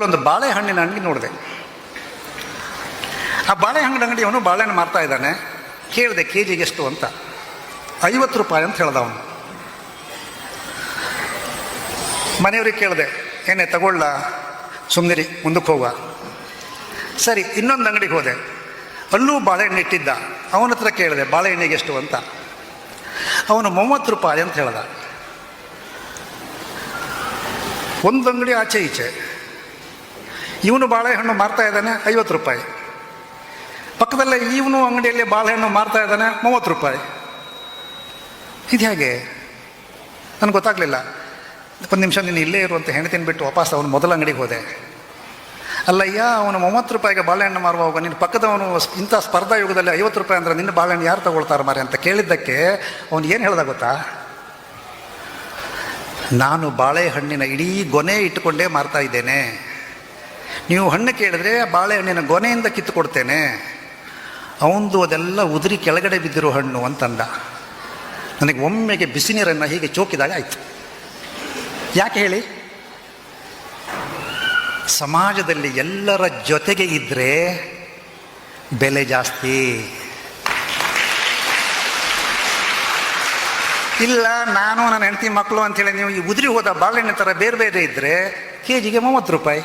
ಒಂದು ಬಾಳೆಹಣ್ಣಿನ ಅಂಗಡಿ ನೋಡಿದೆ. ಆ ಬಾಳೆಹಣ್ಣಿನ ಅಂಗಡಿಯವನು ಬಾಳೆಹಣ್ಣು ಮಾರ್ತಾ ಇದ್ದಾನೆ. ಕೇಳಿದೆ ಕೆ ಜಿಗೆ ಎಷ್ಟು ಅಂತ. 50 ರೂಪಾಯಿ ಅಂತ ಹೇಳ್ದ ಅವನು. ಮನೆಯವ್ರಿಗೆ ಕೇಳಿದೆ, ಏನೇ ತಗೊಳ್ಳ, ಸುಮ್ಮನಿರಿ, ಮುಂದಕ್ಕೆ ಹೋಗುವ. ಸರಿ, ಇನ್ನೊಂದು ಅಂಗಡಿಗೆ ಹೋದೆ. ಅಲ್ಲೂ ಬಾಳೆಹಣ್ಣು ಇಟ್ಟಿದ್ದ. ಅವನ ಹತ್ರ ಕೇಳಿದೆ ಬಾಳೆಹಣ್ಣಿಗೆ ಎಷ್ಟು ಅಂತ. ಅವನು 30 ರೂಪಾಯಿ ಅಂತ ಹೇಳ್ದ. ಒಂದು ಅಂಗಡಿ ಆಚೆ ಈಚೆ ಇವನು ಬಾಳೆಹಣ್ಣು ಮಾರ್ತಾ ಇದ್ದಾನೆ 50 ರೂಪಾಯಿ. ಪಕ್ಕದಲ್ಲೇ ಇವನು ಅಂಗಡಿಯಲ್ಲಿ ಬಾಳೆಹಣ್ಣು ಮಾರ್ತಾ ಇದ್ದಾನೆ 30 ರೂಪಾಯಿ. ಇದು ಹೇಗೆ ನನಗೆ ಗೊತ್ತಾಗಲಿಲ್ಲ. ಒಂದು ನಿಮಿಷ ನೀನು ಇಲ್ಲೇ ಇರುವಂಥ ಹೆಣ್ತಿನ ಬಿಟ್ಟು ವಾಪಸ್ ಅವನು ಮೊದಲ ಅಂಗಡಿಗೆ ಹೋದೆ. ಅಲ್ಲಯ್ಯ, ಅವನು 30 ರೂಪಾಯಿಗೆ ಬಾಳೆಹಣ್ಣು ಮಾರುವಾಗ ನಿನ್ನ ಪಕ್ಕದವನು ಇಂಥ ಸ್ಪರ್ಧಾ ಯುಗದಲ್ಲಿ 50 ರೂಪಾಯಿ ಅಂದರೆ ನಿನ್ನ ಬಾಳೆಹಣ್ಣು ಯಾರು ತಗೊಳ್ತಾರೆ ಮಾರೆ ಅಂತ ಕೇಳಿದ್ದಕ್ಕೆ ಅವನು ಏನು ಹೇಳ್ದ ಗೊತ್ತಾ? ನಾನು ಬಾಳೆಹಣ್ಣಿನ ಇಡೀ ಗೊನೆ ಇಟ್ಟುಕೊಂಡೇ ಮಾರ್ತಾ ಇದ್ದೇನೆ. ನೀವು ಹಣ್ಣು ಕೇಳಿದ್ರೆ ಬಾಳೆಹಣ್ಣಿನ ಗೊನೆಯಿಂದ ಕಿತ್ತು ಕೊಡ್ತೇನೆ. ಅವನದು ಅದೆಲ್ಲ ಉದುರಿ ಕೆಳಗಡೆ ಬಿದ್ದಿರೋ ಹಣ್ಣು ಅಂತಂದ. ನನಗೆ ಒಮ್ಮೆಗೆ ಬಿಸಿ ನೀರನ್ನು ಹೀಗೆ ಚೋಕಿದಾಗ ಆಯಿತು. ಯಾಕೆ ಹೇಳಿ? ಸಮಾಜದಲ್ಲಿ ಎಲ್ಲರ ಜೊತೆಗೆ ಇದ್ದರೆ ಬೆಲೆ ಜಾಸ್ತಿ. ಇಲ್ಲ, ನಾನು ನನ್ನ ಹೆಂಡತಿ ಮಕ್ಕಳು ಅಂಥೇಳಿ ನೀವು ಈ ಉದುರಿ ಹೋದ ಬಾಳೆಹಣ್ಣು ಥರ ಬೇರೆ ಬೇರೆ ಇದ್ದರೆ ಕೆ ಜಿಗೆ 30 ರೂಪಾಯಿ.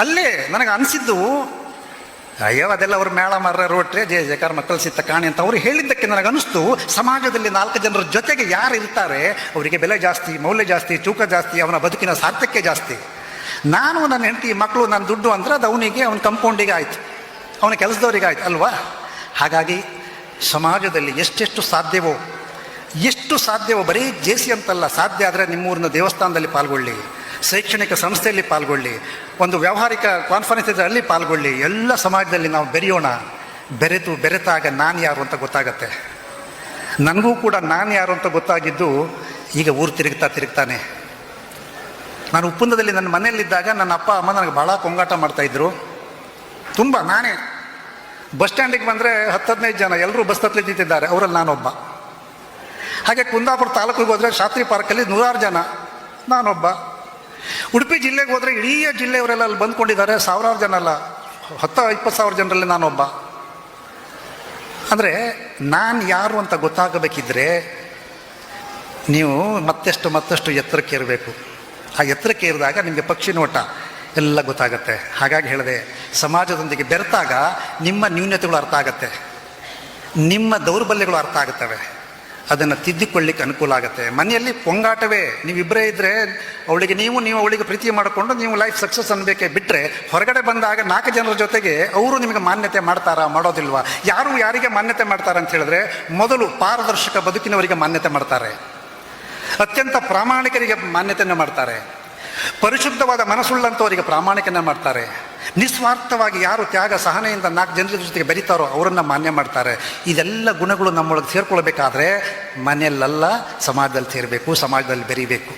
ಅಲ್ಲೇ ನನಗೆ ಅನಿಸಿದ್ದು, ಅಯ್ಯೋ ಅದೆಲ್ಲ ಅವ್ರು ಮೇಳ ಮರ್ರ ರೋಟ್ರೆ ಜಯ ಜಯಕಾರ ಮಕ್ಕಳು ಸಿತ್ತ ಕಾಣಿ ಅಂತ ಅವ್ರು ಹೇಳಿದ್ದಕ್ಕೆ ನನಗನ್ನಿಸ್ತು, ಸಮಾಜದಲ್ಲಿ 4 ಜನರ ಜೊತೆಗೆ ಯಾರು ಇರ್ತಾರೆ ಅವರಿಗೆ ಬೆಲೆ ಜಾಸ್ತಿ, ಮೌಲ್ಯ ಜಾಸ್ತಿ, ತೂಕ ಜಾಸ್ತಿ, ಅವನ ಬದುಕಿನ ಸಾರ್ಥಕ್ಯ ಜಾಸ್ತಿ. ನಾನು ನನ್ನ ಹೆಂಡತಿ ಮಕ್ಕಳು ನನ್ನ ದುಡ್ಡು ಅಂದರೆ ಅದು ಅವನಿಗೆ, ಅವನ ಕಂಪೌಂಡಿಗೆ ಆಯಿತು, ಅವನ ಕೆಲಸದವರಿಗೆ ಆಯ್ತು ಅಲ್ವಾ? ಹಾಗಾಗಿ ಸಮಾಜದಲ್ಲಿ ಎಷ್ಟು ಸಾಧ್ಯವೋ ಬರೀ ಜೇಸಿ ಅಂತಲ್ಲ, ಸಾಧ್ಯ ಆದರೆ ನಿಮ್ಮೂರಿನ ದೇವಸ್ಥಾನದಲ್ಲಿ ಪಾಲ್ಗೊಳ್ಳಿ, ಶೈಕ್ಷಣಿಕ ಸಂಸ್ಥೆಯಲ್ಲಿ ಪಾಲ್ಗೊಳ್ಳಿ, ಒಂದು ವ್ಯಾವಹಾರಿಕ ಕಾನ್ಫರೆನ್ಸ್ ಇದ್ದರೆ ಅಲ್ಲಿ ಪಾಲ್ಗೊಳ್ಳಿ. ಎಲ್ಲ ಸಮಾಜದಲ್ಲಿ ನಾವು ಬೆರೆಯೋಣ. ಬೆರೆತಾಗ ನಾನು ಯಾರು ಅಂತ ಗೊತ್ತಾಗತ್ತೆ. ನನಗೂ ಕೂಡ ನಾನು ಯಾರು ಅಂತ ಗೊತ್ತಾಗಿದ್ದು ಈಗ ಊರು ತಿರುಗ್ತಾನೆ. ನಾನು ಉಪ್ಪುಂದದಲ್ಲಿ ನನ್ನ ಮನೆಯಲ್ಲಿದ್ದಾಗ ನನ್ನ ಅಪ್ಪ ಅಮ್ಮ ನನಗೆ ಭಾಳ ಕೊಂಗಾಟ ಮಾಡ್ತಾಯಿದ್ರು. ತುಂಬ ನಾನೇ ಬಸ್ ಸ್ಟ್ಯಾಂಡಿಗೆ ಬಂದರೆ 10-15 ಜನ ಎಲ್ಲರೂ ಬಸ್ ಹತ್ತಲಿ ನಿಂತಿದ್ದಾರೆ, ಅವರಲ್ಲಿ ನಾನೊಬ್ಬ. ಹಾಗೆ ಕುಂದಾಪುರ ತಾಲೂಕಿಗೆ ಹೋದರೆ ಶಾಸ್ತ್ರಿ ಪಾರ್ಕಲ್ಲಿ 100 ಜನ, ನಾನೊಬ್ಬ. ಉಡುಪಿ ಜಿಲ್ಲೆಗೆ ಹೋದರೆ ಇಡೀ ಜಿಲ್ಲೆಯವರೆಲ್ಲ ಅಲ್ಲಿ ಬಂದ್ಕೊಂಡಿದ್ದಾರೆ, 1000 ಜನ ಅಲ್ಲ, 10-20 ಸಾವಿರ ಜನರಲ್ಲಿ ನಾನೊಬ್ಬ. ಅಂದರೆ ನಾನು ಯಾರು ಅಂತ ಗೊತ್ತಾಗಬೇಕಿದ್ರೆ ನೀವು ಮತ್ತಷ್ಟು ಎತ್ತರಕ್ಕೆ ಇರಬೇಕು. ಆ ಎತ್ತರಕ್ಕೆ ಇರಿದಾಗ ನಿಮಗೆ ಪಕ್ಷಿ ನೋಟ ಎಲ್ಲ ಗೊತ್ತಾಗತ್ತೆ. ಹಾಗಾಗಿ ಹೇಳಿದೆ, ಸಮಾಜದೊಂದಿಗೆ ಬೆರೆತಾಗ ನಿಮ್ಮ ನ್ಯೂನತೆಗಳು ಅರ್ಥ ಆಗತ್ತೆ, ನಿಮ್ಮ ದೌರ್ಬಲ್ಯಗಳು ಅರ್ಥ ಆಗುತ್ತವೆ, ಅದನ್ನು ತಿದ್ದಿಕೊಳ್ಳಿಕ್ಕೆ ಅನುಕೂಲ ಆಗುತ್ತೆ. ಮನೆಯಲ್ಲಿ ಪೊಂಗಾಟವೇ, ನೀವಿಬ್ಬರೇ ಇದ್ದರೆ ಅವಳಿಗೆ ನೀವು ಅವಳಿಗೆ ಪ್ರೀತಿ ಮಾಡಿಕೊಂಡು ನೀವು ಲೈಫ್ ಸಕ್ಸಸ್ ಅನ್ಬೇಕೇ ಬಿಟ್ಟರೆ, ಹೊರಗಡೆ ಬಂದಾಗ 4 ಜನರ ಜೊತೆಗೆ ಅವರು ನಿಮಗೆ ಮಾನ್ಯತೆ ಮಾಡ್ತಾರಾ, ಮಾಡೋದಿಲ್ವಾ? ಯಾರು ಯಾರಿಗೆ ಮಾನ್ಯತೆ ಮಾಡ್ತಾರೆ ಅಂತ ಹೇಳಿದ್ರೆ, ಮೊದಲು ಪಾರದರ್ಶಕ ಬದುಕಿನವರಿಗೆ ಮಾನ್ಯತೆ ಮಾಡ್ತಾರೆ, ಅತ್ಯಂತ ಪ್ರಾಮಾಣಿಕರಿಗೆ ಮಾನ್ಯತೆಯನ್ನು ಮಾಡ್ತಾರೆ, ಪರಿಶುದ್ಧವಾದ ಮನಸ್ಸುಳ್ಳಂಥವರಿಗೆ ಪ್ರಾಮಾಣಿಕನ ಮಾಡ್ತಾರೆ, ನಿಸ್ವಾರ್ಥವಾಗಿ ಯಾರು ತ್ಯಾಗ ಸಹನೆಯಿಂದ 4 ಜನರ ಜೊತೆಗೆ ಬೆರೀತಾರೋ ಅವರನ್ನು ಮಾನ್ಯ ಮಾಡ್ತಾರೆ. ಇದೆಲ್ಲ ಗುಣಗಳು ನಮ್ಮೊಳಗೆ ಸೇರ್ಕೊಳ್ಬೇಕಾದ್ರೆ ಮನೆಯಲ್ಲ, ಸಮಾಜದಲ್ಲಿ ಸೇರಬೇಕು, ಸಮಾಜದಲ್ಲಿ ಬೆರೀಬೇಕು.